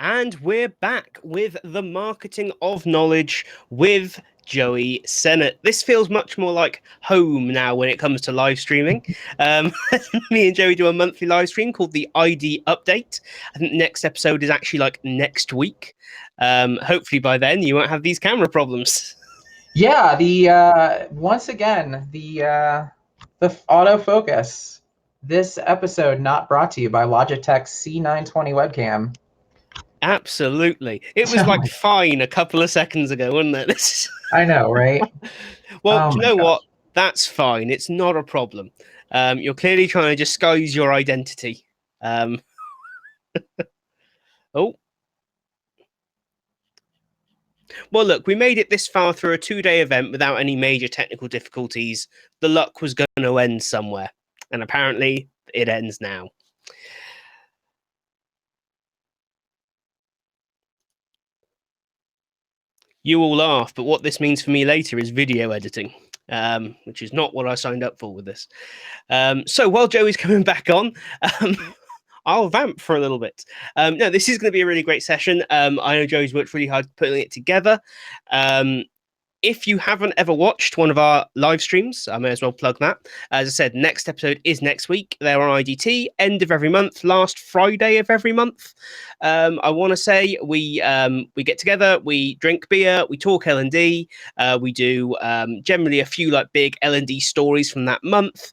And we're back with the marketing of knowledge with Joey Senart. This feels much more like home now when it comes to live streaming. Me and Joey do a monthly live stream called the ID Update. I think the next episode is actually like next week. Hopefully by then you won't have these camera problems. Yeah, once again the autofocus. This episode not brought to you by Logitech's C920 webcam. Absolutely. It was like fine a couple of seconds ago, wasn't it? I know, right? Well, do you know what? That's fine. It's not a problem. You're clearly trying to disguise your identity. Oh. Well, look, we made it this far through a 2-day event without any major technical difficulties. The luck was going to end somewhere. And apparently, it ends now. You all laugh, but what this means for me later is video editing, which is not what I signed up for with this. So while Joey's coming back on, I'll vamp for a little bit. No, this is going to be a really great session. I know Joey's worked really hard putting it together. If you haven't ever watched one of our live streams, I may as well plug that. As I said, next episode is next week. They're on IDT, end of every month, last Friday of every month. I want to say we get together, we drink beer, we talk L&D, we do generally a few like big L&D stories from that month.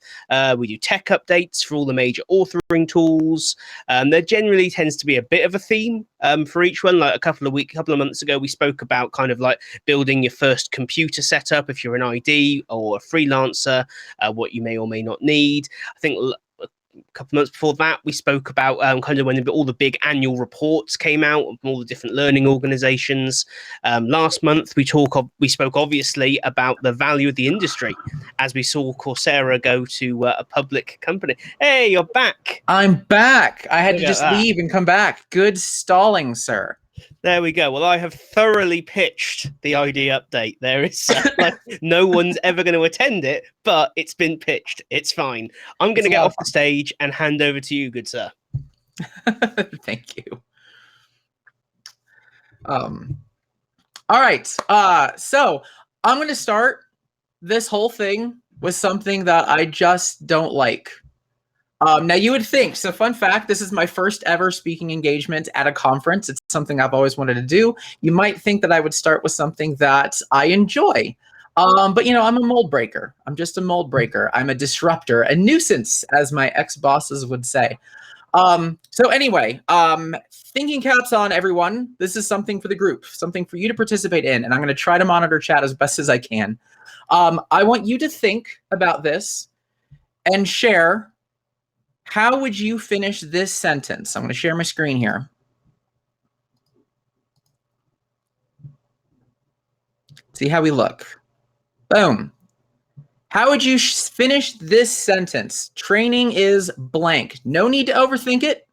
We do tech updates for all the major authoring tools. There generally tends to be a bit of a theme for each one. Like a couple of months ago, we spoke about kind of like building your first computer setup if you're an ID or a freelancer, what you may or may not need. I think a couple of months before that, we spoke about kind of when all the big annual reports came out from all the different learning organizations. Last month, we spoke obviously about the value of the industry as we saw Coursera go to a public company. Hey, you're back. I'm back. I had to just leave and come back. Good stalling, sir. There we go. Well, I have thoroughly pitched the ID update. There is like no one's ever going to attend it, but it's been pitched. It's fine. I'm going to get off the stage and hand over to you, good sir. Thank you. All right. So I'm going to start this whole thing with something that I just don't like. Now you would think, so fun fact, this is my first ever speaking engagement at a conference. It's something I've always wanted to do. You might think that I would start with something that I enjoy. But I'm a mold breaker. I'm just a mold breaker. I'm a disruptor, a nuisance, as my ex-bosses would say. So anyway, thinking caps on, everyone. This is something for the group, something for you to participate in, and I'm going to try to monitor chat as best as I can. I want you to think about this and share. How would you finish this sentence? I'm going to share my screen here. See how we look. Boom. How would you finish this sentence? Training is blank. No need to overthink it.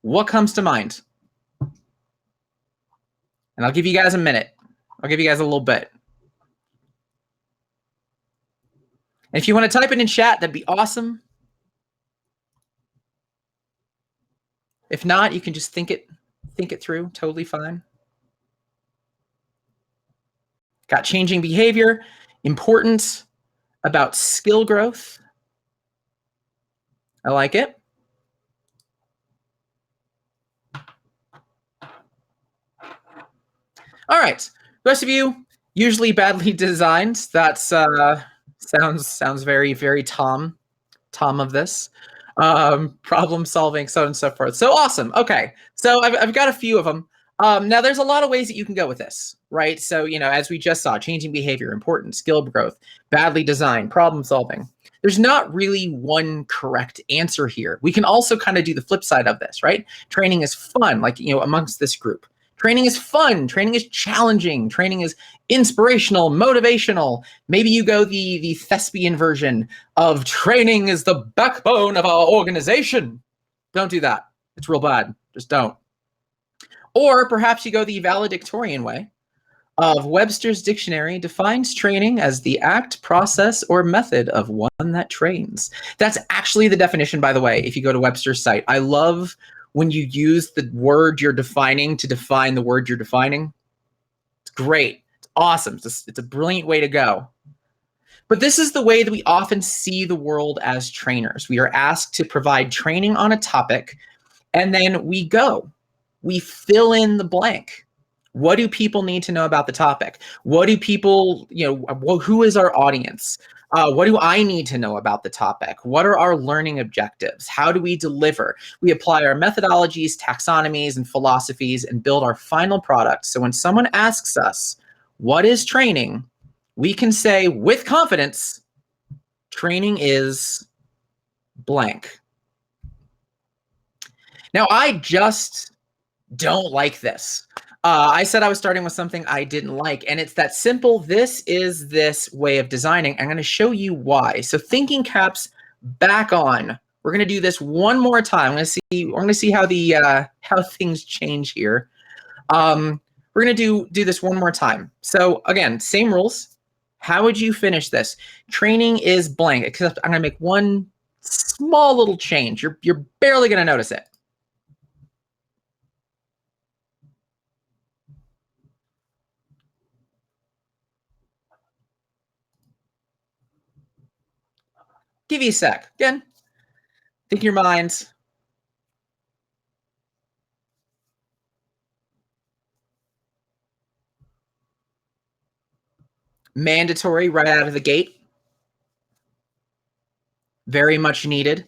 What comes to mind? And I'll give you guys a minute. I'll give you guys a little bit. And if you want to type it in chat, that'd be awesome. If not, you can just think it through. Totally fine. Got changing behavior, important, about skill growth. I like it. All right, the rest of you, usually badly designed. That's sounds very, very Tom of this. Problem solving, so on and so forth. So awesome. Okay, so I've got a few of them. Now there's a lot of ways that you can go with this, right? So, as we just saw, changing behavior, important, skill growth, badly designed, problem solving. There's not really one correct answer here. We can also kind of do the flip side of this, right? Training is fun, like, amongst this group. Training is fun. Training is challenging. Training is inspirational, motivational. Maybe you go the thespian version of training is the backbone of our organization. Don't do that. It's real bad. Just don't. Or perhaps you go the valedictorian way of Webster's dictionary defines training as the act, process, or method of one that trains. That's actually the definition, by the way, if you go to Webster's site. I love when you use the word you're defining to define the word you're defining. It's great. It's awesome. It's a brilliant way to go. But this is the way that we often see the world as trainers. We are asked to provide training on a topic, and then we go. We fill in the blank. What do people need to know about the topic? What do people, who is our audience? What do I need to know about the topic? What are our learning objectives? How do we deliver? We apply our methodologies, taxonomies, and philosophies and build our final product. So when someone asks us, what is training? We can say with confidence, training is blank. Now, I just don't like this. I said I was starting with something I didn't like, and it's that simple. This is this way of designing. I'm going to show you why. So thinking caps back on. We're going to do this one more time. We're going to see how the how things change here. We're going to do this one more time. So again, same rules. How would you finish this? Training is blank, except I'm going to make one small little change. You're barely going to notice it. Give you a sec. Again, think in your minds. Mandatory right out of the gate. Very much needed.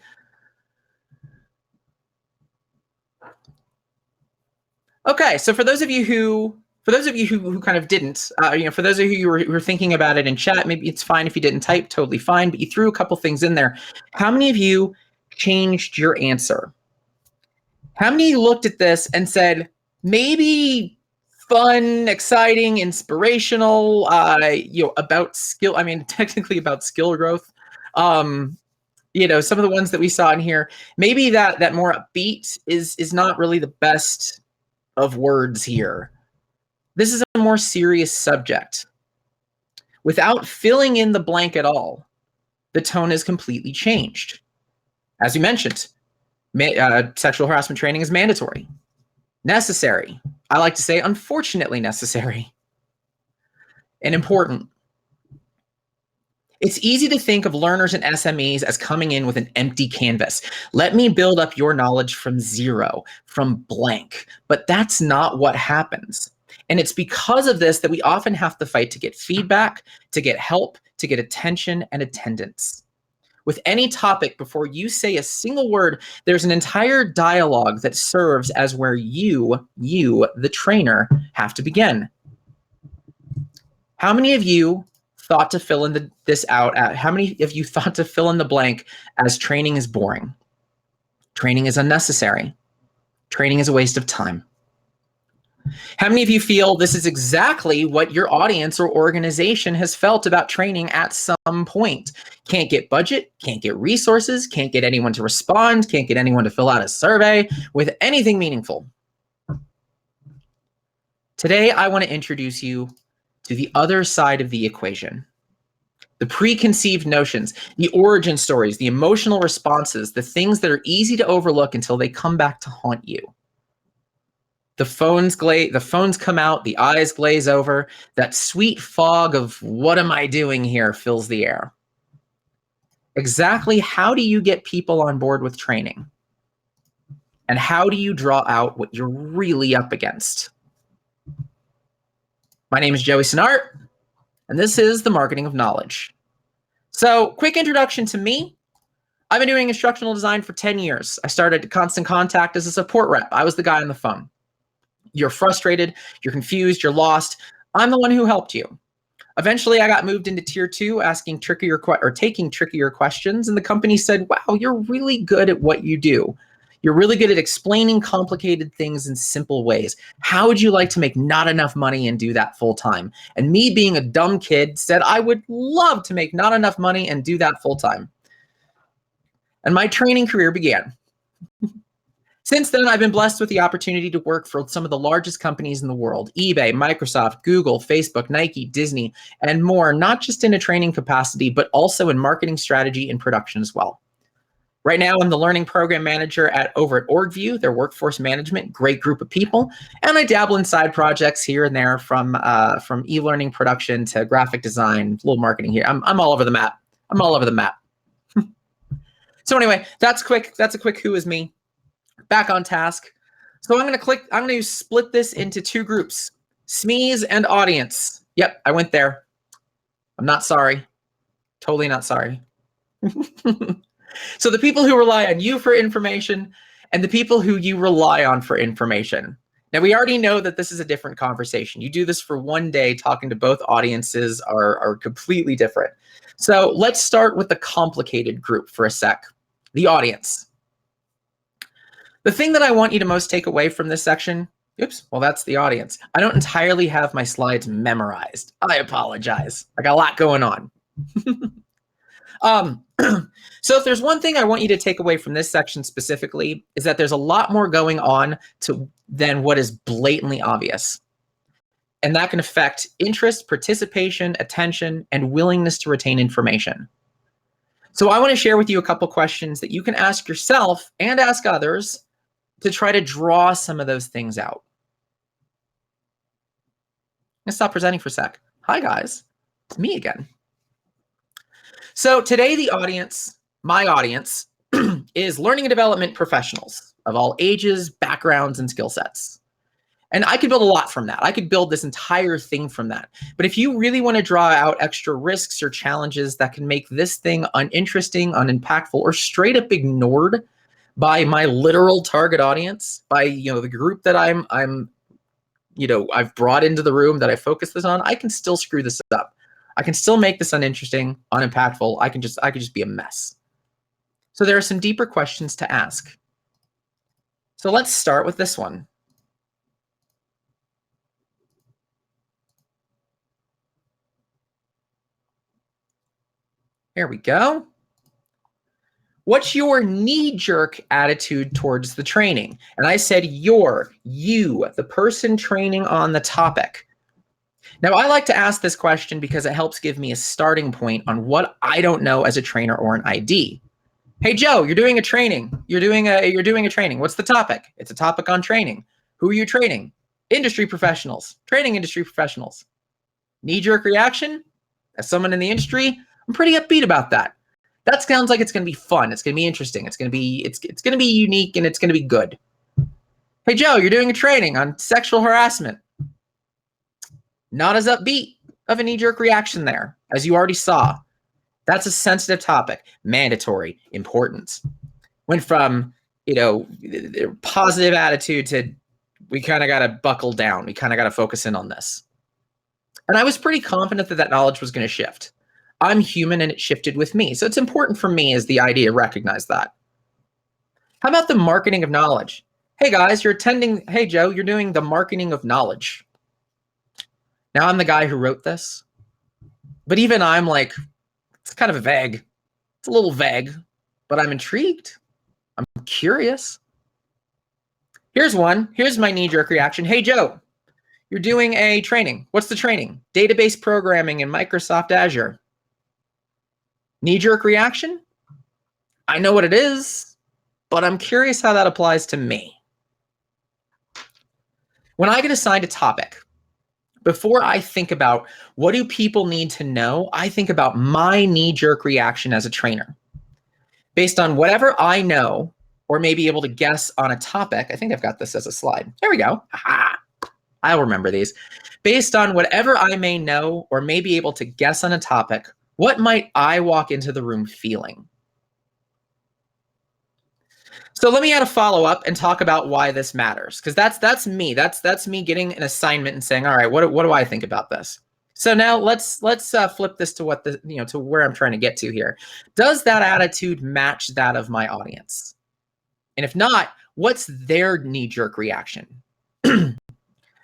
Okay, so for those of you who kind of didn't, for those of you who were thinking about it in chat, maybe it's fine if you didn't type, totally fine, but you threw a couple things in there. How many of you changed your answer? How many looked at this and said, maybe fun, exciting, inspirational, about skill, technically about skill growth. Some of the ones that we saw in here, maybe that more upbeat is not really the best of words here. This is a more serious subject. Without filling in the blank at all, the tone is completely changed. As we mentioned, sexual harassment training is mandatory. Necessary. I like to say, unfortunately necessary. And important. It's easy to think of learners and SMEs as coming in with an empty canvas. Let me build up your knowledge from zero, from blank. But that's not what happens. And it's because of this that we often have to fight to get feedback, to get help, to get attention and attendance. With any topic, before you say a single word, there's an entire dialogue that serves as where you, the trainer, have to begin. How many of you thought to fill in this out? How many of you thought to fill in the blank as training is boring? Training is unnecessary. Training is a waste of time. How many of you feel this is exactly what your audience or organization has felt about training at some point? Can't get budget, can't get resources, can't get anyone to respond, can't get anyone to fill out a survey with anything meaningful. Today, I want to introduce you to the other side of the equation. The preconceived notions, the origin stories, the emotional responses, the things that are easy to overlook until they come back to haunt you. The phones come out, the eyes glaze over, that sweet fog of what am I doing here fills the air. Exactly how do you get people on board with training? And how do you draw out what you're really up against? My name is Joey Senart, and this is the Marketing of Knowledge. So, quick introduction to me. I've been doing instructional design for 10 years. I started at Constant Contact as a support rep. I was the guy on the phone. You're frustrated, you're confused, you're lost. I'm the one who helped you. Eventually, I got moved into tier 2, taking trickier questions, and the company said, wow, you're really good at what you do. You're really good at explaining complicated things in simple ways. How would you like to make not enough money and do that full time? And me being a dumb kid said, I would love to make not enough money and do that full time. And my training career began. Since then, I've been blessed with the opportunity to work for some of the largest companies in the world: eBay, Microsoft, Google, Facebook, Nike, Disney, and more, not just in a training capacity, but also in marketing strategy and production as well. Right now, I'm the learning program manager over at OrgView, their workforce management, great group of people. And I dabble in side projects here and there from e-learning production to graphic design, a little marketing here. I'm all over the map. I'm all over the map. So anyway, that's quick. That's a quick who is me. Back on task. So I'm going to split this into two groups, SMEs and audience. Yep, I went there. I'm not sorry. Totally not sorry. So the people who rely on you for information and the people who you rely on for information. Now, we already know that this is a different conversation. You do this for one day, talking to both audiences are completely different. So let's start with the complicated group for a sec, the audience. The thing that I want you to most take away from this section, well, that's the audience. I don't entirely have my slides memorized. I apologize. I got a lot going on. So if there's one thing I want you to take away from this section specifically, is that there's a lot more going on than what is blatantly obvious. And that can affect interest, participation, attention, and willingness to retain information. So I want to share with you a couple questions that you can ask yourself and ask others to try to draw some of those things out. I'm gonna stop presenting for a sec. Hi guys, it's me again. So today the audience, my audience, is learning and development professionals of all ages, backgrounds, and skill sets. And I could build a lot from that. I could build this entire thing from that. But if you really want to draw out extra risks or challenges that can make this thing uninteresting, unimpactful, or straight up ignored by my literal target audience, by the group that I've brought into the room, that I focus this on, I can still screw this up. I can still make this uninteresting, unimpactful. I could just be a mess. So there are some deeper questions to ask. So let's start with this one. Here we go. What's your knee-jerk attitude towards the training? And I said you, the person training on the topic. Now, I like to ask this question because it helps give me a starting point on what I don't know as a trainer or an ID. Hey, Joe, you're doing a training. You're doing a training. What's the topic? It's a topic on training. Who are you training? Industry professionals, training industry professionals. Knee-jerk reaction? As someone in the industry, I'm pretty upbeat about that. That sounds like it's going to be fun. It's going to be interesting. It's going to be unique, and it's going to be good. Hey, Joe, you're doing a training on sexual harassment. Not as upbeat of a knee-jerk reaction there, as you already saw. That's a sensitive topic, mandatory, important. Went from, positive attitude to we kind of got to buckle down. We kind of got to focus in on this. And I was pretty confident that knowledge was going to shift. I'm human and it shifted with me. So it's important for me as the idea to recognize that. How about the marketing of knowledge? Hey guys, hey Joe, you're doing the marketing of knowledge. Now I'm the guy who wrote this, but even I'm like, it's kind of vague. It's a little vague, but I'm intrigued. I'm curious. Here's my knee-jerk reaction. Hey Joe, you're doing a training. What's the training? Database programming in Microsoft Azure. Knee-jerk reaction? I know what it is, but I'm curious how that applies to me. When I get assigned a topic, before I think about what do people need to know, I think about my knee-jerk reaction as a trainer. Based on whatever I know or may be able to guess on a topic, I think I've got this as a slide. There we go. Aha. I'll remember these. Based on whatever I may know or may be able to guess on a topic, what might I walk into the room feeling? So let me add a follow-up and talk about why this matters, because that's me. That's me getting an assignment and saying, all right, what do I think about this? So now let's flip this to to where I'm trying to get to here. Does that attitude match that of my audience? And if not, what's their knee-jerk reaction?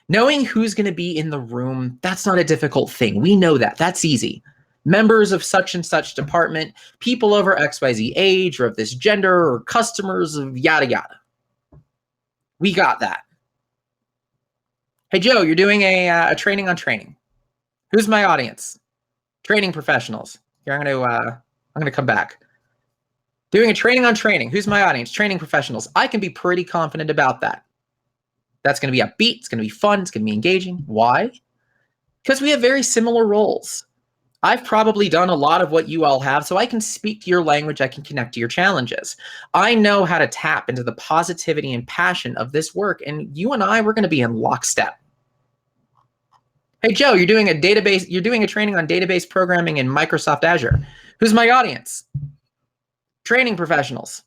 Knowing who's going to be in the room, that's not a difficult thing. We know that. That's easy. Members of such and such department, people over XYZ age or of this gender, or customers of yada yada. We got that. Hey Joe, you're doing a training on training. Who's my audience? Training professionals. Here, I'm gonna come back. Doing a training on training. Who's my audience? Training professionals. I can be pretty confident about that. That's going to be upbeat. It's going to be fun. It's going to be engaging. Why? Because we have very similar roles. I've probably done a lot of what you all have, so I can speak to your language. I can connect to your challenges. I know how to tap into the positivity and passion of this work, and you and I, we're going to be in lockstep. Hey, Joe, you're doing a training on database programming in Microsoft Azure. Who's my audience? Training professionals.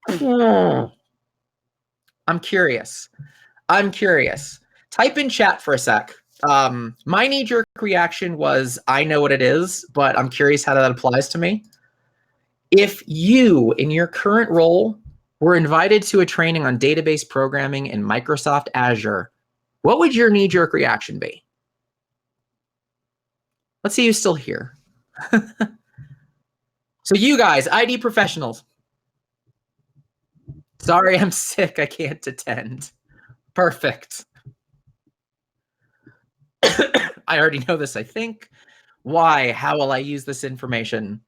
I'm curious. Type in chat for a sec. My knee-jerk reaction was, I know what it is, but I'm curious how that applies to me. If you, in your current role, were invited to a training on database programming in Microsoft Azure, what would your knee-jerk reaction be? Let's see who's still here. So you guys, ID professionals. Sorry, I'm sick. I can't attend. Perfect. I already know this, I think. Why? How will I use this information?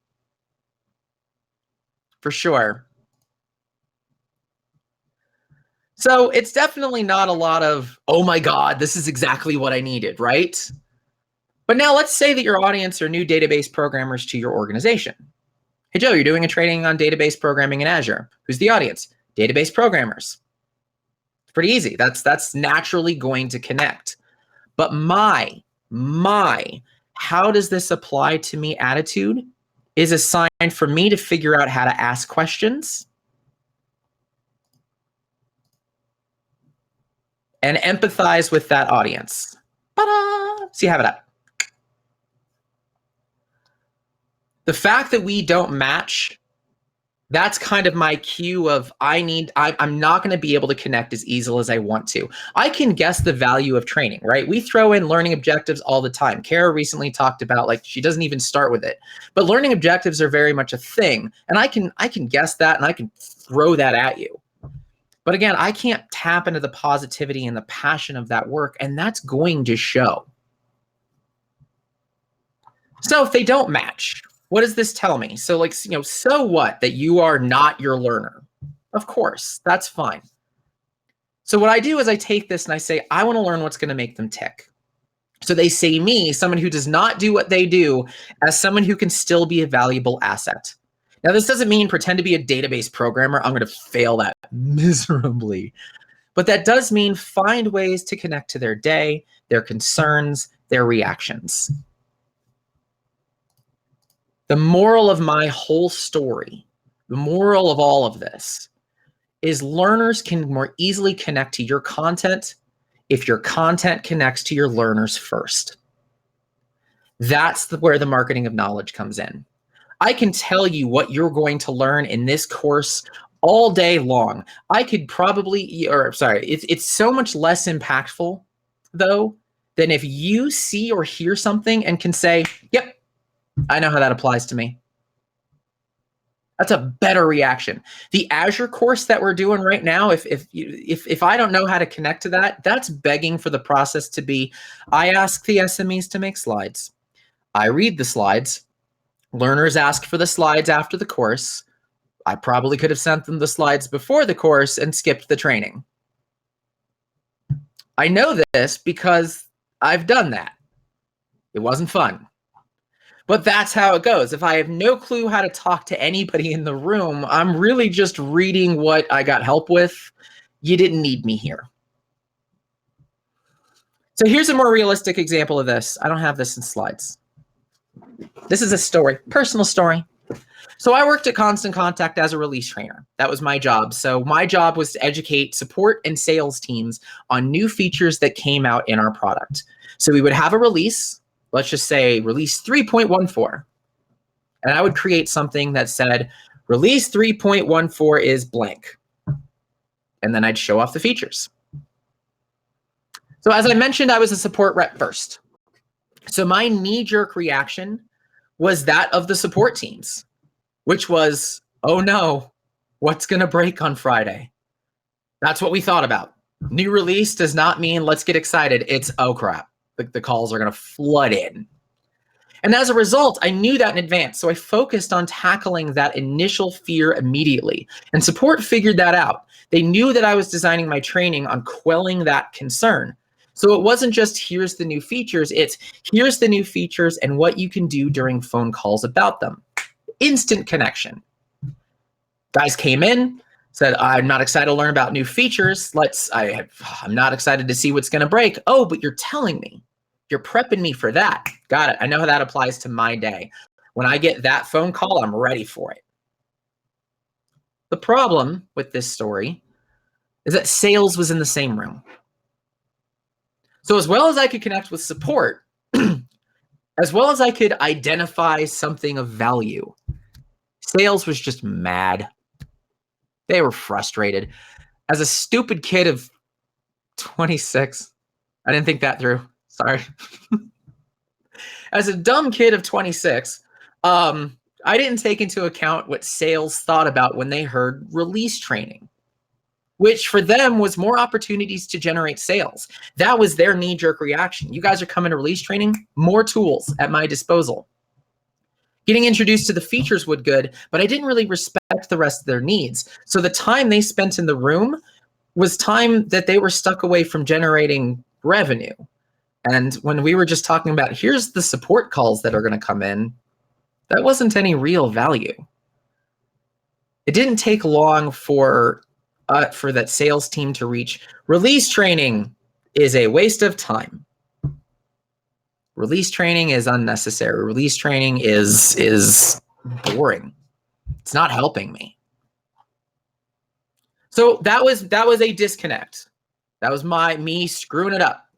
For sure. So it's definitely not a lot of, oh my God, this is exactly what I needed, right? But now let's say that your audience are new database programmers to your organization. Hey, Joe, you're doing a training on database programming in Azure. Who's the audience? Database programmers. It's pretty easy. That's naturally going to connect. But my, how does this apply to me attitude is a sign for me to figure out how to ask questions and empathize with that audience. Ta-da! See, have it up. The fact that we don't match, that's kind of my cue of I'm not going to be able to connect as easily as I want to. I can guess the value of training, right? We throw in learning objectives all the time. Kara recently talked about, like, she doesn't even start with it, but learning objectives are very much a thing. And I can guess that and I can throw that at you. But again, I can't tap into the positivity and the passion of that work, and that's going to show. So if they don't match, what does this tell me? So, like, so what that you are not your learner? Of course, that's fine. So what I do is I take this and I say, I want to learn what's going to make them tick. So they say me, someone who does not do what they do, as someone who can still be a valuable asset. Now, this doesn't mean pretend to be a database programmer. I'm going to fail that miserably. But that does mean find ways to connect to their day, their concerns, their reactions. The moral of my whole story, the moral of all of this, is learners can more easily connect to your content if your content connects to your learners first. That's where the marketing of knowledge comes in. I can tell you what you're going to learn in this course all day long. I could probably, it's so much less impactful, though, than if you see or hear something and can say, yep, I know how that applies to me. That's a better reaction. The Azure course that we're doing right now, if I don't know how to connect to that, that's begging for the process to be, I ask the SMEs to make slides. I read the slides. Learners ask for the slides after the course. I probably could have sent them the slides before the course and skipped the training. I know this because I've done that. It wasn't fun. But that's how it goes. If I have no clue how to talk to anybody in the room, I'm really just reading what I got help with. You didn't need me here. So here's a more realistic example of this. I don't have this in slides. This is a story, personal story. So I worked at Constant Contact as a release trainer. That was my job. So my job was to educate support and sales teams on new features that came out in our product. So we would have a release. Let's just say release 3.14. And I would create something that said, release 3.14 is blank. And then I'd show off the features. So as I mentioned, I was a support rep first. So my knee-jerk reaction was that of the support teams, which was, oh no, what's going to break on Friday? That's what we thought about. New release does not mean let's get excited. It's, oh crap. The calls are going to flood in. And as a result, I knew that in advance. So I focused on tackling that initial fear immediately. And support figured that out. They knew that I was designing my training on quelling that concern. So it wasn't just here's the new features, it's here's the new features and what you can do during phone calls about them. Instant connection. Guys came in, said, I'm not excited to learn about new features. I'm not excited to see what's going to break. Oh, but you're telling me. You're prepping me for that. Got it. I know how that applies to my day. When I get that phone call, I'm ready for it. The problem with this story is that sales was in the same room. So as well as I could connect with support, as well as I could identify something of value, sales was just mad. They were frustrated. As a stupid kid of 26, I didn't think that through. Sorry. As a dumb kid of 26, I didn't take into account what sales thought about when they heard release training, which for them was more opportunities to generate sales. That was their knee-jerk reaction. You guys are coming to release training, more tools at my disposal. Getting introduced to the features would good, but I didn't really respect the rest of their needs. So the time they spent in the room was time that they were stuck away from generating revenue. And when we were just talking about, here's the support calls that are going to come in, that wasn't any real value. It didn't take long for that sales team to reach release training is a waste of time. Release training is unnecessary. Release training is boring. It's not helping me. So that was a disconnect. That was me screwing it up.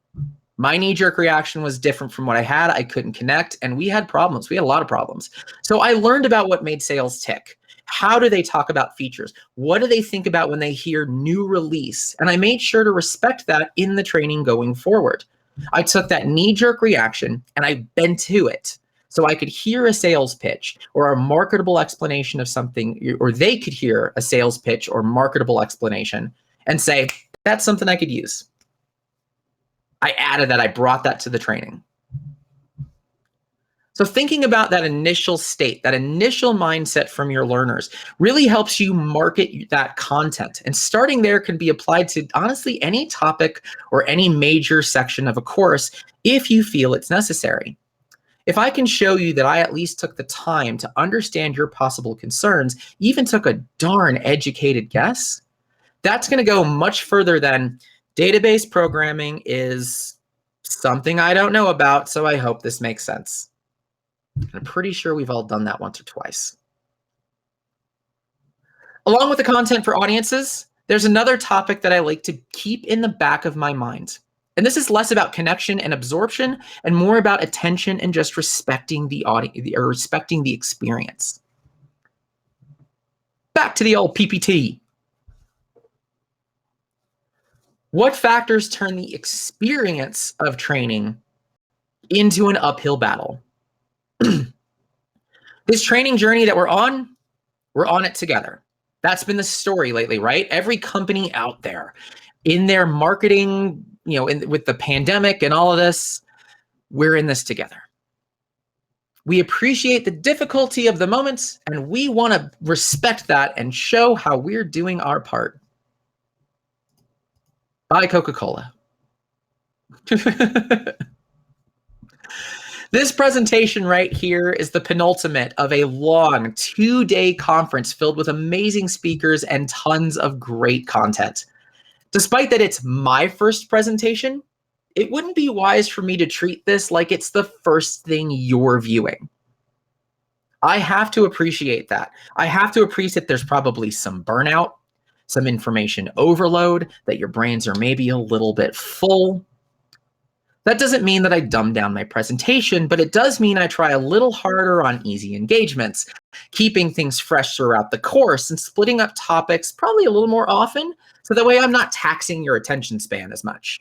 My knee-jerk reaction was different from what I had. I couldn't connect, and we had problems. We had a lot of problems. So I learned about what made sales tick. How do they talk about features? What do they think about when they hear new release? And I made sure to respect that in the training going forward. I took that knee-jerk reaction and I bent to it so I could hear a sales pitch or a marketable explanation of something, or they could hear a sales pitch or marketable explanation and say, that's something I could use. I added that, I brought that to the training. So thinking about that initial state, that initial mindset from your learners really helps you market that content. And starting there can be applied to honestly any topic or any major section of a course if you feel it's necessary. If I can show you that I at least took the time to understand your possible concerns, even took a darn educated guess, that's going to go much further than database programming is something I don't know about, so I hope this makes sense. I'm pretty sure we've all done that once or twice. Along with the content for audiences, there's another topic that I like to keep in the back of my mind. And this is less about connection and absorption and more about attention and just respecting the audience or respecting the experience. Back to the old PPT. What factors turn the experience of training into an uphill battle? This training journey that we're on it together. That's been the story lately, right? Every company out there in their marketing, with the pandemic and all of this, we're in this together. We appreciate the difficulty of the moments and we want to respect that and show how we're doing our part. Buy Coca-Cola. This presentation right here is the penultimate of a long 2-day conference filled with amazing speakers and tons of great content. Despite that it's my first presentation, it wouldn't be wise for me to treat this like it's the first thing you're viewing. I have to appreciate that. I have to appreciate there's probably some burnout, some information overload, that your brains are maybe a little bit full. That doesn't mean that I dumb down my presentation, but it does mean I try a little harder on easy engagements, keeping things fresh throughout the course and splitting up topics probably a little more often, so that way I'm not taxing your attention span as much.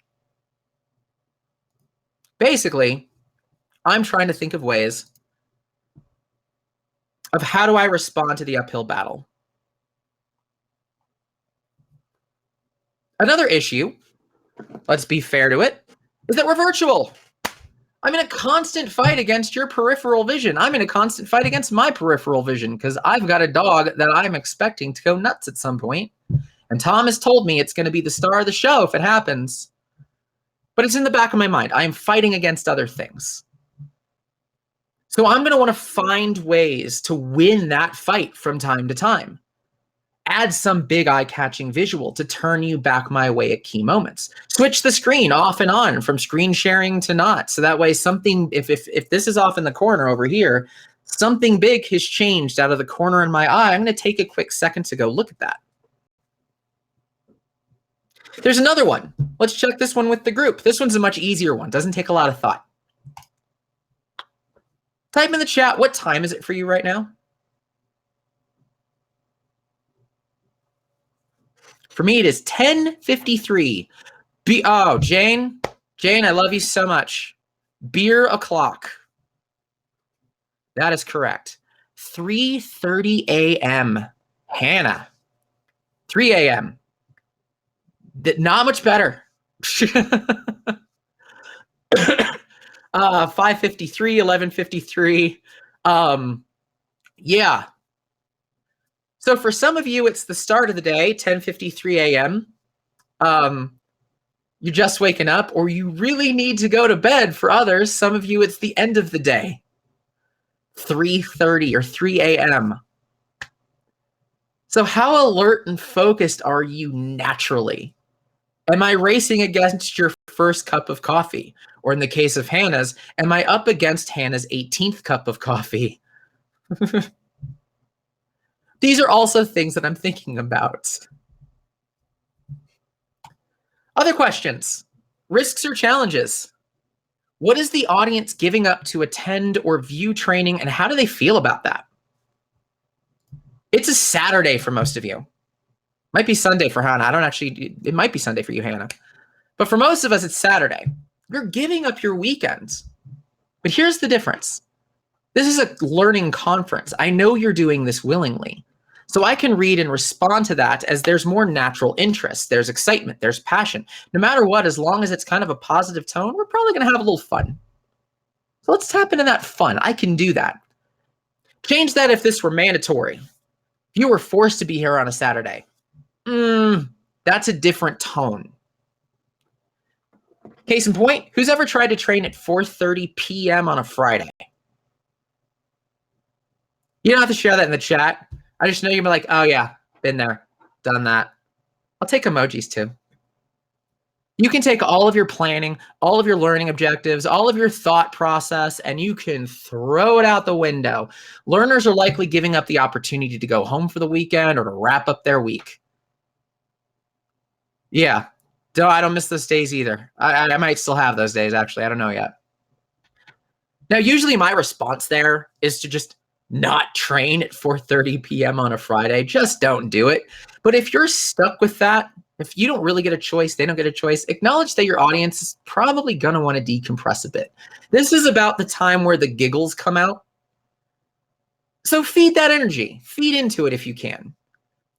Basically, I'm trying to think of ways of how do I respond to the uphill battle. Another issue, let's be fair to it, is that we're virtual. I'm in a constant fight against your peripheral vision. I'm in a constant fight against my peripheral vision because I've got a dog that I'm expecting to go nuts at some point. And Tom has told me it's going to be the star of the show if it happens. But it's in the back of my mind. I am fighting against other things. So I'm going to want to find ways to win that fight from time to time. Add some big eye-catching visual to turn you back my way at key moments. Switch the screen off and on from screen sharing to not. So that way something, if this is off in the corner over here, something big has changed out of the corner in my eye. I'm going to take a quick second to go look at that. There's another one. Let's check this one with the group. This one's a much easier one. Doesn't take a lot of thought. Type in the chat, what time is it for you right now? For me, it is 10:53. Oh, Jane, I love you so much. Beer o'clock. That is correct. 3:30 a.m. Hannah. 3 a.m. Not much better. 5:53, 11:53. Yeah. So for some of you, it's the start of the day, 10:53 a.m. You're just waking up, or you really need to go to bed. For others, some of you, it's the end of the day, 3:30 or 3 a.m. So how alert and focused are you naturally? Am I racing against your first cup of coffee? Or in the case of Hannah's, am I up against Hannah's 18th cup of coffee? These are also things that I'm thinking about. Other questions, risks or challenges? What is the audience giving up to attend or view training, and how do they feel about that? It's a Saturday for most of you. Might be Sunday for Hannah. It might be Sunday for you, Hannah. But for most of us, it's Saturday. You're giving up your weekends. But here's the difference. This is a learning conference. I know you're doing this willingly. So I can read and respond to that as there's more natural interest, there's excitement, there's passion. No matter what, as long as it's kind of a positive tone, we're probably going to have a little fun. So let's tap into that fun. I can do that. Change that if this were mandatory. If you were forced to be here on a Saturday, that's a different tone. Case in point, who's ever tried to train at 4:30 p.m. on a Friday? You don't have to share that in the chat. I just know you're like, oh yeah, been there, done that. I'll take emojis too. You can take all of your planning, all of your learning objectives, all of your thought process, and you can throw it out the window. Learners are likely giving up the opportunity to go home for the weekend or to wrap up their week. Yeah, I don't miss those days either. I might still have those days, actually. I don't know yet. Now, usually my response there is to just not train at 4:30 p.m. on a Friday. Just don't do it. But if you're stuck with that, if you don't really get a choice, they don't get a choice, acknowledge that your audience is probably going to want to decompress a bit. This is about the time where the giggles come out. So feed that energy. Feed into it if you can.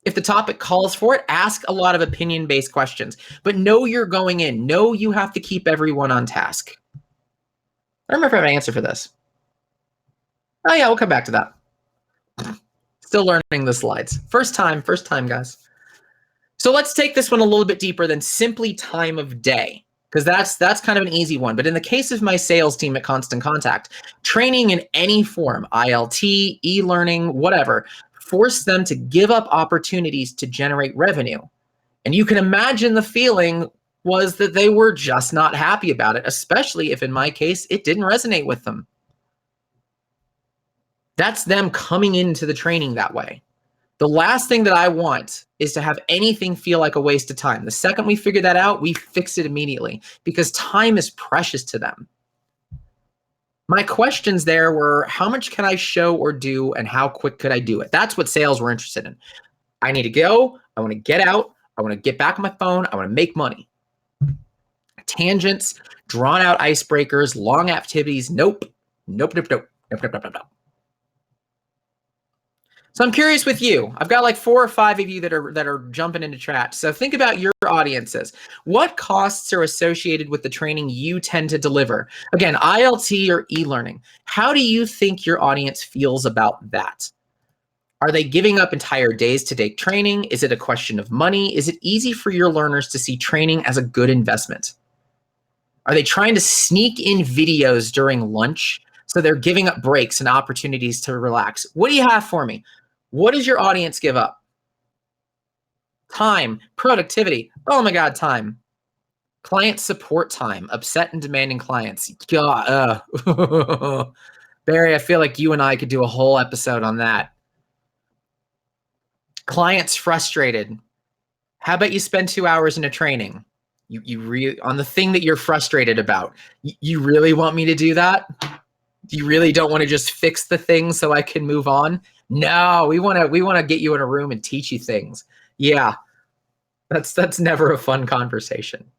If the topic calls for it, ask a lot of opinion-based questions. But know you're going in. Know you have to keep everyone on task. I don't remember if I have an answer for this. Oh yeah, we'll come back to that. Still learning the slides. First time, guys. So let's take this one a little bit deeper than simply time of day, because that's kind of an easy one. But in the case of my sales team at Constant Contact, training in any form, ILT, e-learning, whatever, force them to give up opportunities to generate revenue. And you can imagine the feeling was that they were just not happy about it, especially if in my case, it didn't resonate with them. That's them coming into the training that way. The last thing that I want is to have anything feel like a waste of time. The second we figure that out, we fix it immediately because time is precious to them. My questions there were, how much can I show or do and how quick could I do it? That's what sales were interested in. I need to go. I want to get out. I want to get back on my phone. I want to make money. Tangents, drawn out icebreakers, long activities. Nope. Nope. So I'm curious with you. I've got like 4 or 5 of you that are jumping into chat. So think about your audiences. What costs are associated with the training you tend to deliver? Again, ILT or e-learning. How do you think your audience feels about that? Are they giving up entire days to take training? Is it a question of money? Is it easy for your learners to see training as a good investment? Are they trying to sneak in videos during lunch so they're giving up breaks and opportunities to relax? What do you have for me? What does your audience give up? Time, productivity. Oh my God, time. Client support time, upset and demanding clients. God, Barry, I feel like you and I could do a whole episode on that. Clients frustrated. How about you spend 2 hours in a training? You really on the thing that you're frustrated about. You really want me to do that? You really don't want to just fix the thing so I can move on? No, we want to get you in a room and teach you things. Yeah. That's never a fun conversation.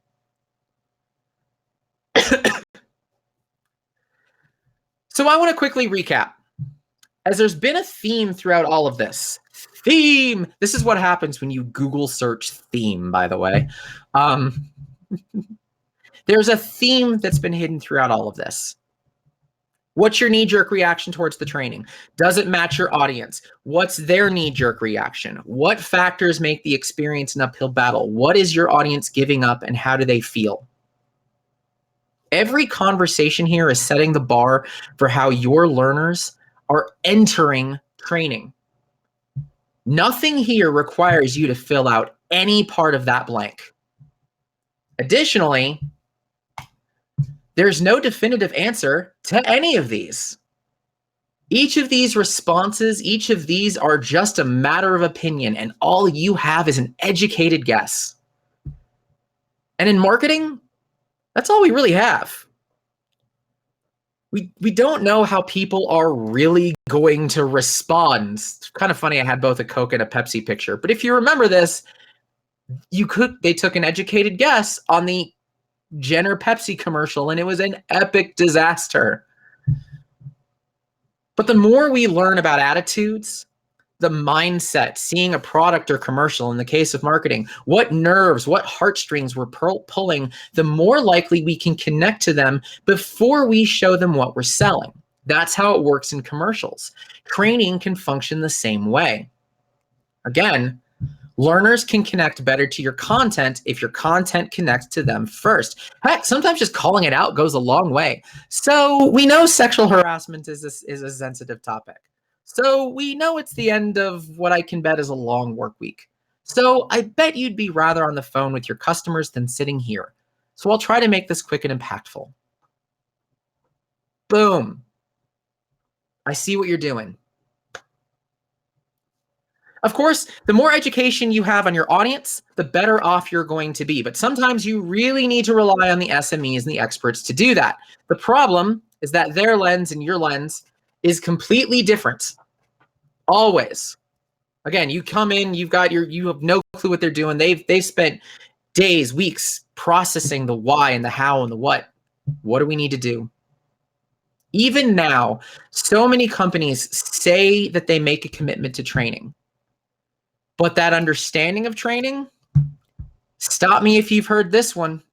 So I want to quickly recap. As there's been a theme throughout all of this. Theme! This is what happens when you Google search theme, by the way. There's a theme that's been hidden throughout all of this. What's your knee-jerk reaction towards the training? Does it match your audience? What's their knee-jerk reaction? What factors make the experience an uphill battle? What is your audience giving up and how do they feel? Every conversation here is setting the bar for how your learners are entering training. Nothing here requires you to fill out any part of that blank. Additionally, there's no definitive answer to any of these. Each of these responses, each of these are just a matter of opinion, and all you have is an educated guess. And in marketing, that's all we really have. We don't know how people are really going to respond. It's kind of funny I had both a Coke and a Pepsi picture, but if you remember this, they took an educated guess on the Jenner Pepsi commercial, and it was an epic disaster. But the more we learn about attitudes, the mindset, seeing a product or commercial, in the case of marketing, what nerves, what heartstrings we're pulling, the more likely we can connect to them before we show them what we're selling. That's how it works in commercials. Training can function the same way. Again, learners can connect better to your content if your content connects to them first. Heck, sometimes just calling it out goes a long way. So we know sexual harassment is a sensitive topic. So we know it's the end of what I can bet is a long work week. So I bet you'd be rather on the phone with your customers than sitting here. So I'll try to make this quick and impactful. Boom. I see what you're doing. Of course, the more education you have on your audience, the better off you're going to be. But sometimes you really need to rely on the SMEs and the experts to do that. The problem is that their lens and your lens is completely different. Always. Again, you come in, you have no clue what they're doing. They've spent days, weeks processing the why and the how and the what. What do we need to do? Even now, so many companies say that they make a commitment to training. But that understanding of training, stop me if you've heard this one.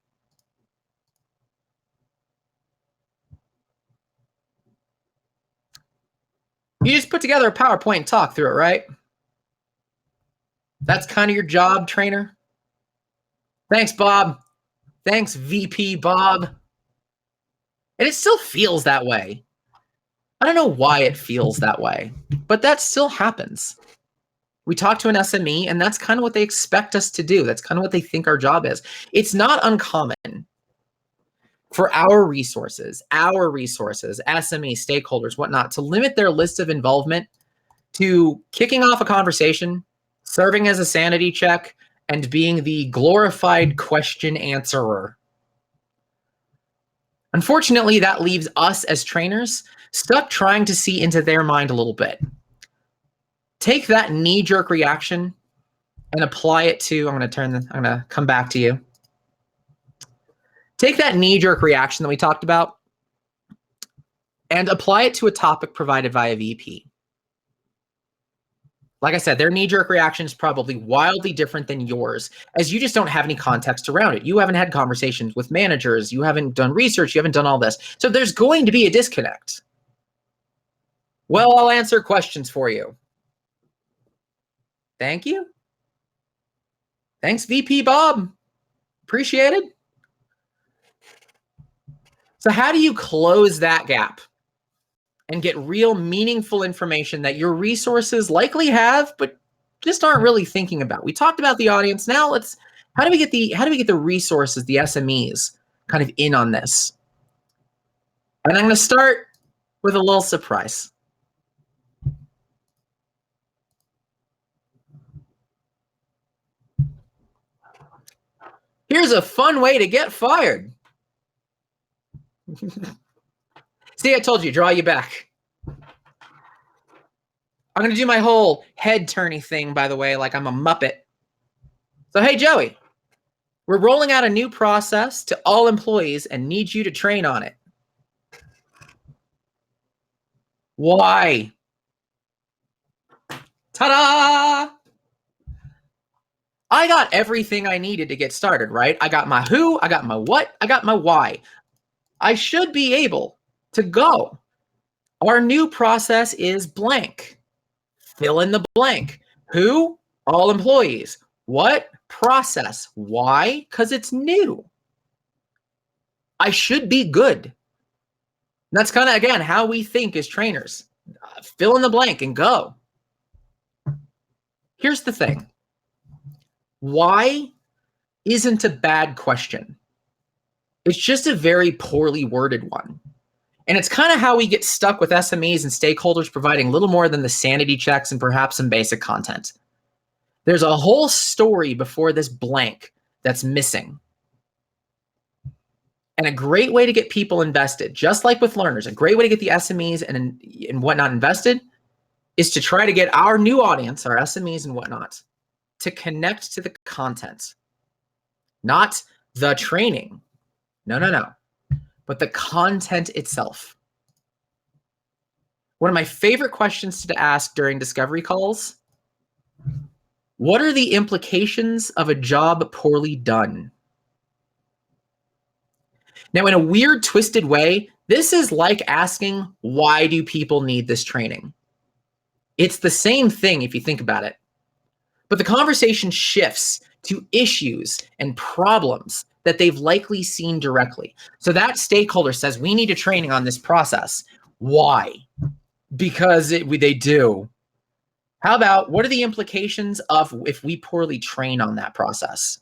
You just put together a PowerPoint and talk through it, right? That's kind of your job, trainer. Thanks, Bob. Thanks, VP Bob. And it still feels that way. I don't know why it feels that way, but that still happens. We talk to an SME, and that's kind of what they expect us to do. That's kind of what they think our job is. It's not uncommon for our resources, SME, stakeholders, whatnot, to limit their list of involvement to kicking off a conversation, serving as a sanity check, and being the glorified question answerer. Unfortunately, that leaves us as trainers stuck trying to see into their mind a little bit. Take that knee-jerk reaction and apply it to, I'm going to come back to you. Take that knee-jerk reaction that we talked about and apply it to a topic provided via VP. Like I said, their knee-jerk reaction is probably wildly different than yours, as you just don't have any context around it. You haven't had conversations with managers. You haven't done research. You haven't done all this. So there's going to be a disconnect. Well, I'll answer questions for you. Thank you. Thanks, VP Bob. Appreciate it. So how do you close that gap and get real meaningful information that your resources likely have, but just aren't really thinking about? We talked about the audience. Now how do we get the resources, the SMEs, kind of in on this? And I'm going to start with a little surprise. Here's a fun way to get fired. See, I told you, draw you back. I'm going to do my whole head turny thing, by the way, like I'm a Muppet. So, hey, Joey, we're rolling out a new process to all employees and need you to train on it. Why? Ta-da! I got everything I needed to get started, right? I got my who, I got my what, I got my why. I should be able to go. Our new process is blank. Fill in the blank. Who? All employees. What? Process. Why? Because it's new. I should be good. And that's kind of, again, how we think as trainers. Fill in the blank and go. Here's the thing. Why isn't a bad question. It's just a very poorly worded one. And it's kind of how we get stuck with SMEs and stakeholders providing little more than the sanity checks and perhaps some basic content. There's a whole story before this blank that's missing. And a great way to get people invested, just like with learners, a great way to get the SMEs and whatnot invested is to try to get our new audience, our SMEs and whatnot, to connect to the content, not the training. No. But the content itself. One of my favorite questions to ask during discovery calls, what are the implications of a job poorly done? Now, in a weird, twisted way, this is like asking, why do people need this training? It's the same thing if you think about it. But the conversation shifts to issues and problems that they've likely seen directly. So that stakeholder says, we need a training on this process. Why? Because they do. How about, what are the implications of if we poorly train on that process?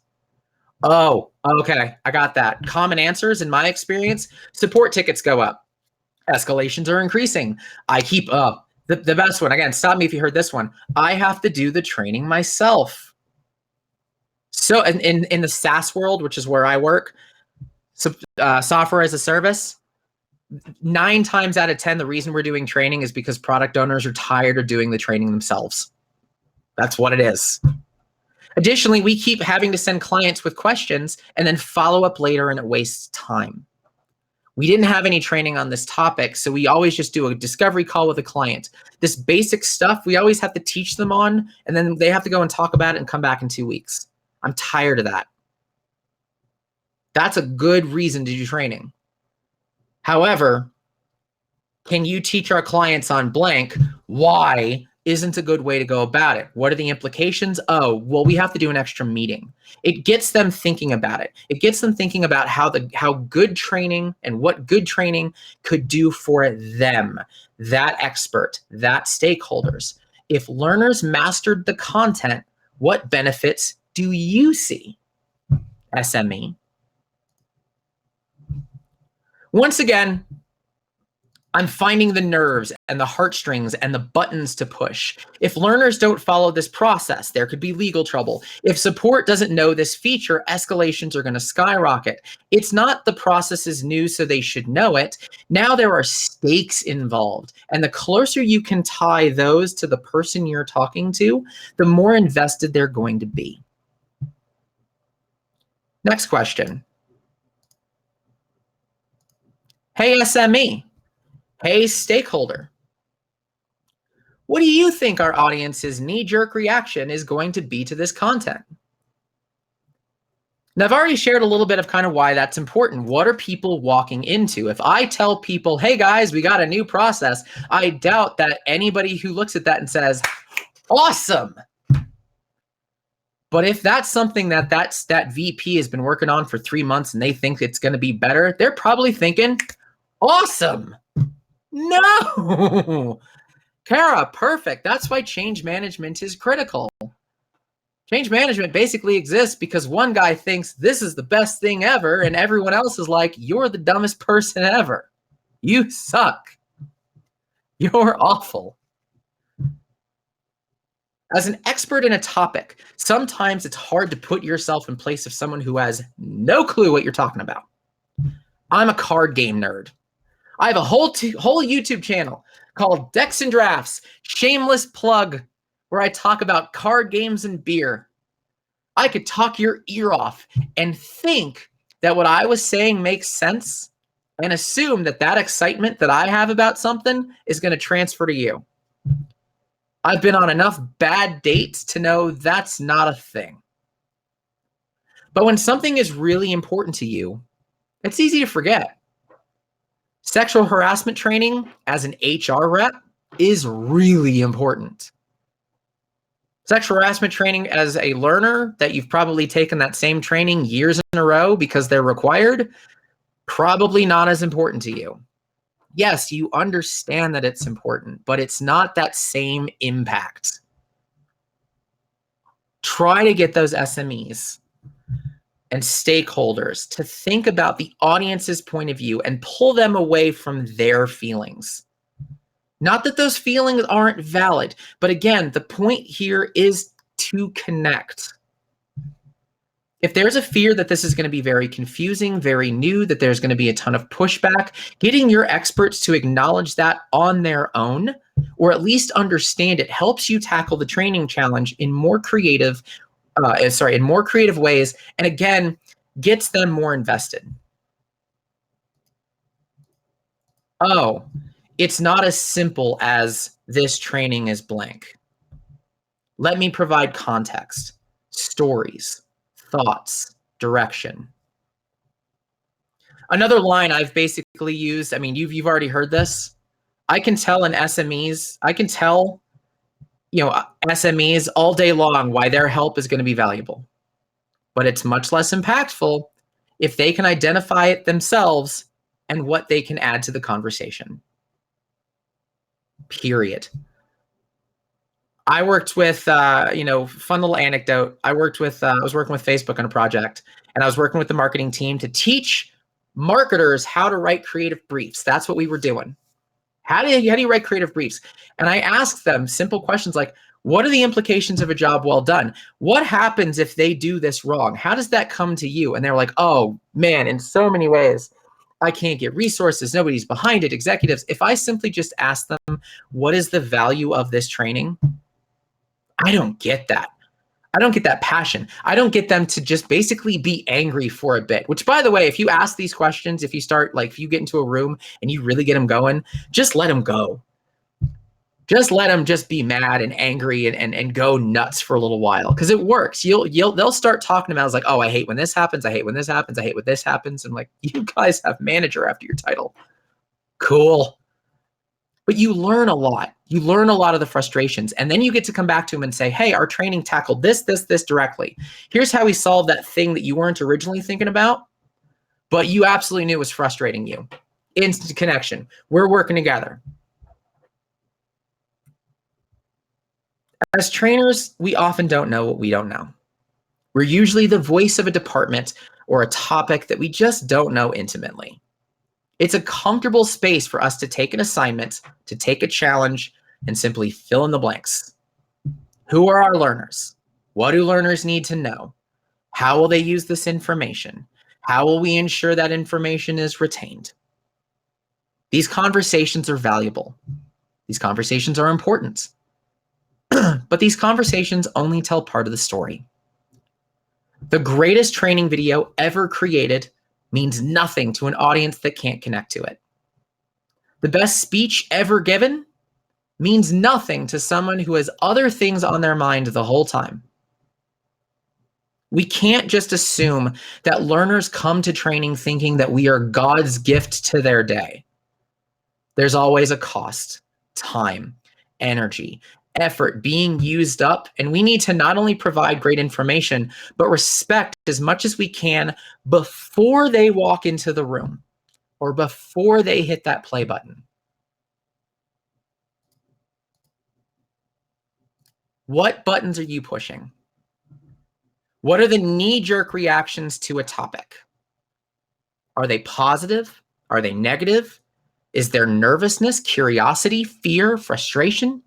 Oh, okay, I got that. Common answers, in my experience, support tickets go up. Escalations are increasing. I keep up. The best one, again, stop me if you heard this one. I have to do the training myself. So in the SaaS world, which is where I work, software as a service, 9 times out of 10, the reason we're doing training is because product owners are tired of doing the training themselves. That's what it is. Additionally, we keep having to send clients with questions and then follow up later, and it wastes time. We didn't have any training on this topic, so we always just do a discovery call with a client. This basic stuff, we always have to teach them on, and then they have to go and talk about it and come back in 2 weeks. I'm tired of that. That's a good reason to do training. However, can you teach our clients on blank why isn't a good way to go about it? What are the implications? Oh, well, we have to do an extra meeting. It gets them thinking about it. It gets them thinking about how good training and what good training could do for them, that expert, that stakeholders. If learners mastered the content, what benefits do you see, SME? Once again, I'm finding the nerves and the heartstrings and the buttons to push. If learners don't follow this process, there could be legal trouble. If support doesn't know this feature, escalations are going to skyrocket. It's not the process is new, so they should know it. Now there are stakes involved. And the closer you can tie those to the person you're talking to, the more invested they're going to be. Next question. Hey, SME. Hey, stakeholder. What do you think our audience's knee-jerk reaction is going to be to this content? Now, I've already shared a little bit of kind of why that's important. What are people walking into? If I tell people, hey guys, we got a new process, I doubt that anybody who looks at that and says, awesome. But if that's something that VP has been working on for 3 months and they think it's going to be better, they're probably thinking, awesome. No. Kara, perfect. That's why change management is critical. Change management basically exists because one guy thinks this is the best thing ever, and everyone else is like, you're the dumbest person ever. You suck. You're awful. As an expert in a topic, sometimes it's hard to put yourself in place of someone who has no clue what you're talking about. I'm a card game nerd. I have a whole YouTube channel called Decks and Drafts, shameless plug, where I talk about card games and beer. I could talk your ear off and think that what I was saying makes sense and assume that that excitement that I have about something is going to transfer to you. I've been on enough bad dates to know that's not a thing. But when something is really important to you, it's easy to forget. Sexual harassment training as an HR rep is really important. Sexual harassment training as a learner that you've probably taken that same training years in a row because they're required, probably not as important to you. Yes, you understand that it's important, but it's not that same impact. Try to get those SMEs and stakeholders to think about the audience's point of view and pull them away from their feelings. Not that those feelings aren't valid, but again, the point here is to connect. If there's a fear that this is going to be very confusing, very new, that there's going to be a ton of pushback, getting your experts to acknowledge that on their own, or at least understand it, helps you tackle the training challenge in more creative, ways, and again, gets them more invested. Oh, it's not as simple as this training is blank. Let me provide context, stories, thoughts, direction. Another line I've basically used, I mean, you've already heard this. I can tell in SMEs, SMEs all day long why their help is going to be valuable. But it's much less impactful if they can identify it themselves and what they can add to the conversation. Period. I worked with, fun little anecdote. I was working with Facebook on a project, and I was working with the marketing team to teach marketers how to write creative briefs. That's what we were doing. How do you write creative briefs? And I asked them simple questions like, what are the implications of a job well done? What happens if they do this wrong? How does that come to you? And they were like, oh man, in so many ways. I can't get resources. Nobody's behind it. Executives. If I simply just ask them, what is the value of this training? I don't get that. I don't get that passion. I don't get them to just basically be angry for a bit, which by the way, if you ask these questions, if you get into a room and you really get them going, just let them go. Just let them just be mad and angry and go nuts for a little while, because it works. They'll start talking about, like, oh, I hate when this happens. I hate when this happens. I hate when this happens. And like, you guys have manager after your title. Cool. But you learn a lot. You learn a lot of the frustrations. And then you get to come back to them and say, hey, our training tackled this directly. Here's how we solved that thing that you weren't originally thinking about, but you absolutely knew was frustrating you. Instant connection. We're working together. As trainers, we often don't know what we don't know. We're usually the voice of a department or a topic that we just don't know intimately. It's a comfortable space for us to take an assignment, to take a challenge, and simply fill in the blanks. Who are our learners? What do learners need to know? How will they use this information? How will we ensure that information is retained? These conversations are valuable. These conversations are important. But these conversations only tell part of the story. The greatest training video ever created means nothing to an audience that can't connect to it. The best speech ever given means nothing to someone who has other things on their mind the whole time. We can't just assume that learners come to training thinking that we are God's gift to their day. There's always a cost, time, energy, effort being used up, and we need to not only provide great information, but respect as much as we can before they walk into the room or before they hit that play button. What buttons are you pushing? What are the knee-jerk reactions to a topic? Are they positive? Are they negative? Is there nervousness, curiosity, fear, frustration?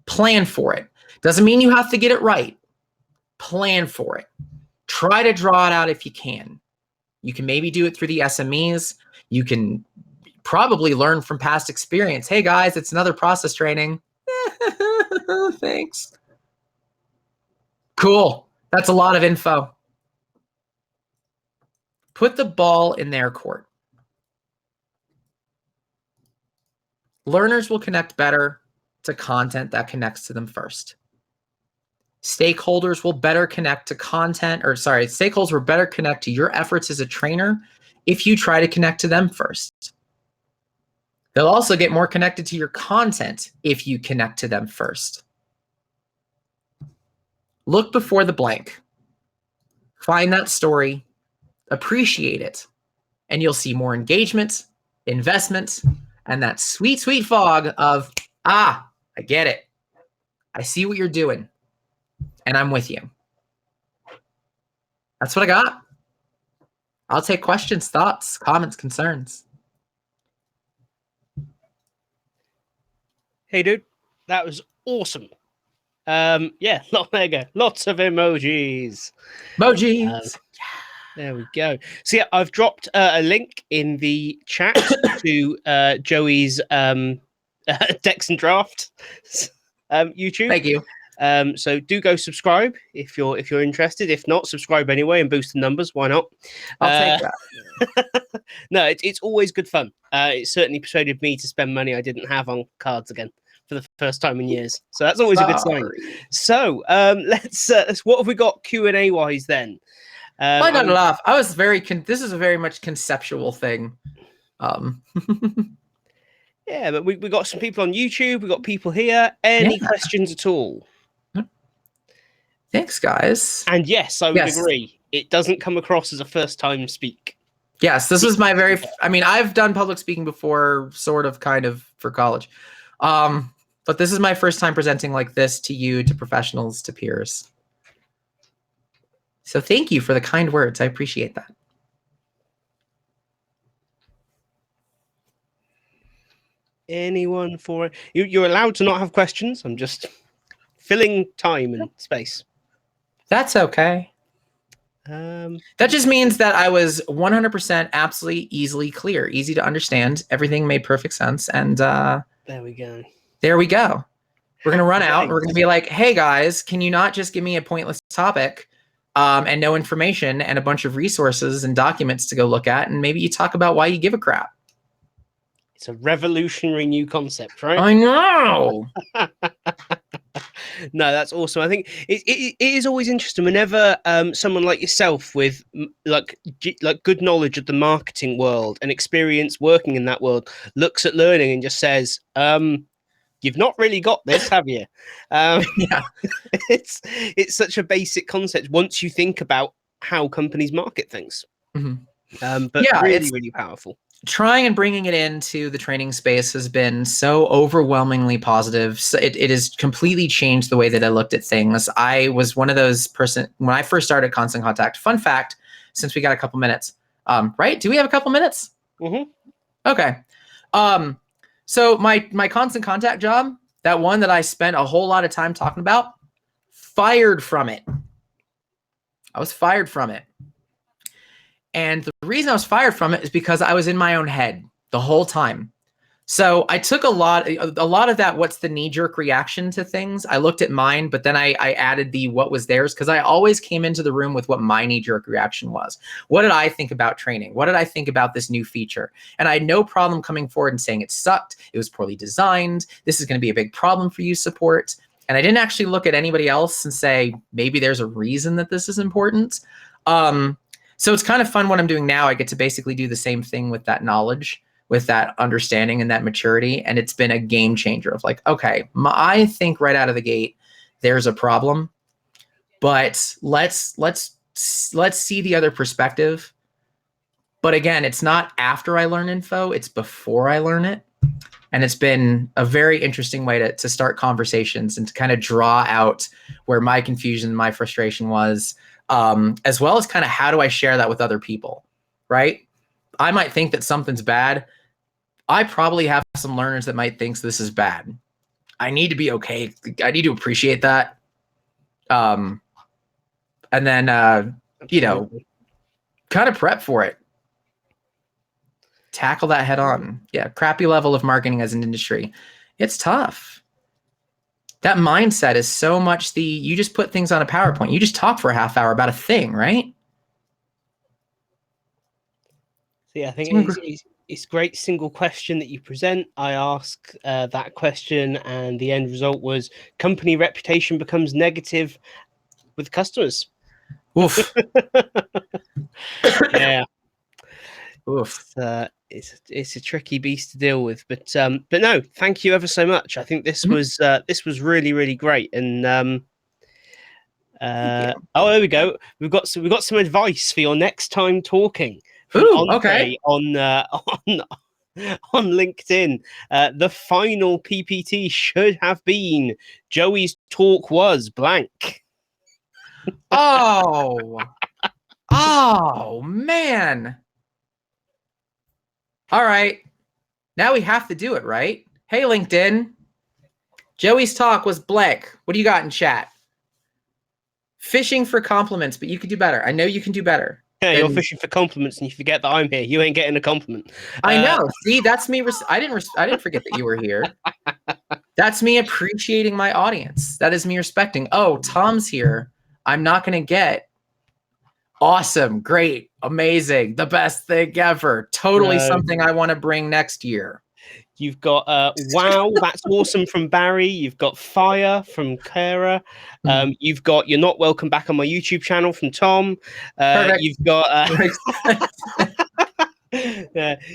Plan for it. Doesn't mean you have to get it right. Plan for it. Try to draw it out if you can. You can maybe do it through the SMEs. You can probably learn from past experience. Hey guys, it's another process training. Thanks. Cool. That's a lot of info. Put the ball in their court. Learners will connect better to content that connects to them first. Stakeholders will better connect to stakeholders will better connect to your efforts as a trainer if you try to connect to them first. They'll also get more connected to your content if you connect to them first. Look before the blank. Find that story, appreciate it, and you'll see more engagement, investment, and that sweet, sweet fog of, I get it. I see what you're doing, and I'm with you. That's what I got. I'll take questions, thoughts, comments, concerns. Hey, dude, that was awesome. Yeah, there you go. Lots of emojis. Emojis. There we go. So yeah, I've dropped a link in the chat to Joey's Decks and Draft YouTube. Thank you. So do go subscribe if you're interested. If not, subscribe anyway and boost the numbers. Why not? I'll take that. No, it's always good fun. It certainly persuaded me to spend money I didn't have on cards again for the first time in years. So that's always a good sign. So let's what have we got Q&A wise then? I got to laugh. I was this is a very much conceptual thing. Yeah, but we got some people on YouTube. We got people here. Any questions at all? Thanks, guys. And yes, I would agree. It doesn't come across as a first time speak. Yes, this was my I've done public speaking before, sort of, kind of, for college. But this is my first time presenting like this to you, to professionals, to peers. So thank you for the kind words. I appreciate that. Anyone for you're allowed to not have questions. I'm just filling time and space. That's okay. That just means that I was 100% absolutely easily clear, easy to understand. Everything made perfect sense. And there we go. There we go. We're going to run out. And we're going to be like, hey, guys, can you not just give me a pointless topic and no information and a bunch of resources and documents to go look at? And maybe you talk about why you give a crap. It's a revolutionary new concept, right? I know. No, that's awesome. I think it is always interesting whenever someone like yourself with like good knowledge of the marketing world and experience working in that world looks at learning and just says, you've not really got this, have you? Yeah. It's such a basic concept once you think about how companies market things. Mm-hmm. But yeah, really, really powerful. Trying and bringing it into the training space has been so overwhelmingly positive. So it has completely changed the way that I looked at things. I was one of those when I first started Constant Contact. Fun fact, since we got a couple minutes, right? Do we have a couple minutes? Mm-hmm. Okay. So my Constant Contact job, that one that I spent a whole lot of time talking about, fired from it. I was fired from it. And the reason I was fired from it is because I was in my own head the whole time. So I took a lot of that. What's the knee jerk reaction to things? I looked at mine, but then I added the what was theirs because I always came into the room with what my knee jerk reaction was. What did I think about training? What did I think about this new feature? And I had no problem coming forward and saying it sucked. It was poorly designed. This is going to be a big problem for you support. And I didn't actually look at anybody else and say, maybe there's a reason that this is important. So it's kind of fun what I'm doing now. I get to basically do the same thing with that knowledge, with that understanding and that maturity. And it's been a game changer of like, okay, I think right out of the gate, there's a problem, but let's see the other perspective. But again, it's not after I learn info, it's before I learn it. And it's been a very interesting way to start conversations and to kind of draw out where my confusion, my frustration was, as well as kind of how do I share that with other people, right? I might think that something's bad. I probably have some learners that might think this is bad. I need to be okay. I need to appreciate that. And then, you know, kind of prep for it. Tackle that head on. Yeah, crappy level of marketing as an industry. It's tough. That mindset is so much you just put things on a PowerPoint. You just talk for a half hour about a thing, right? Yeah, I think it's great single question that you present. I ask that question, and the end result was company reputation becomes negative with customers. Oof. Yeah. Oof. It's a tricky beast to deal with, but no, thank you ever so much. I think this was really, really great. And oh, there we go. We've got some advice for your next time talking. Ooh, okay. On LinkedIn. The final PPT should have been Joey's talk was blank. Oh man. All right. Now we have to do it, right? Hey, LinkedIn. Joey's talk was blank. What do you got in chat? Fishing for compliments, but you could do better. I know you can do better. Yeah, you're fishing for compliments and you forget that I'm here. You ain't getting a compliment. I know. See, that's me. I didn't forget that you were here. That's me appreciating my audience. That is me respecting. Oh, Tom's here. I'm not going to get awesome, great, amazing, the best thing ever. Totally something I want to bring next year. You've got wow, that's awesome from Barry. You've got fire from Kara. You've got you're not welcome back on my YouTube channel from Tom. You've got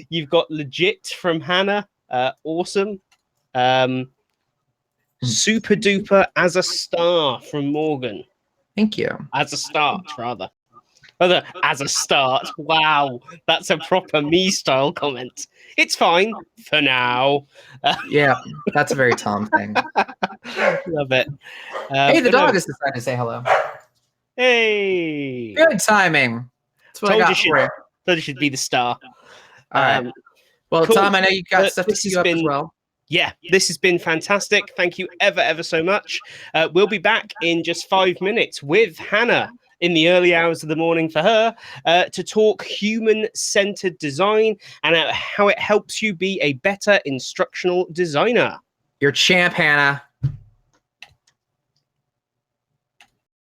you've got legit from Hannah. Awesome. Super duper as a star from Morgan. Thank you. As a start, rather. As a start. Wow, that's a proper me style comment. It's fine for now. Yeah, that's a very Tom thing. Love it. Hey, the dog has decided to say hello. Hey. Good timing. That's what I got for you. Thought it should be the star. All right. Well, cool. Tom, I know you've got stuff to see up as well. Yeah, this has been fantastic. Thank you ever so much. We'll be back in just 5 minutes with Hannah in the early hours of the morning for her to talk human-centered design and how it helps you be a better instructional designer. You're champ, Hannah.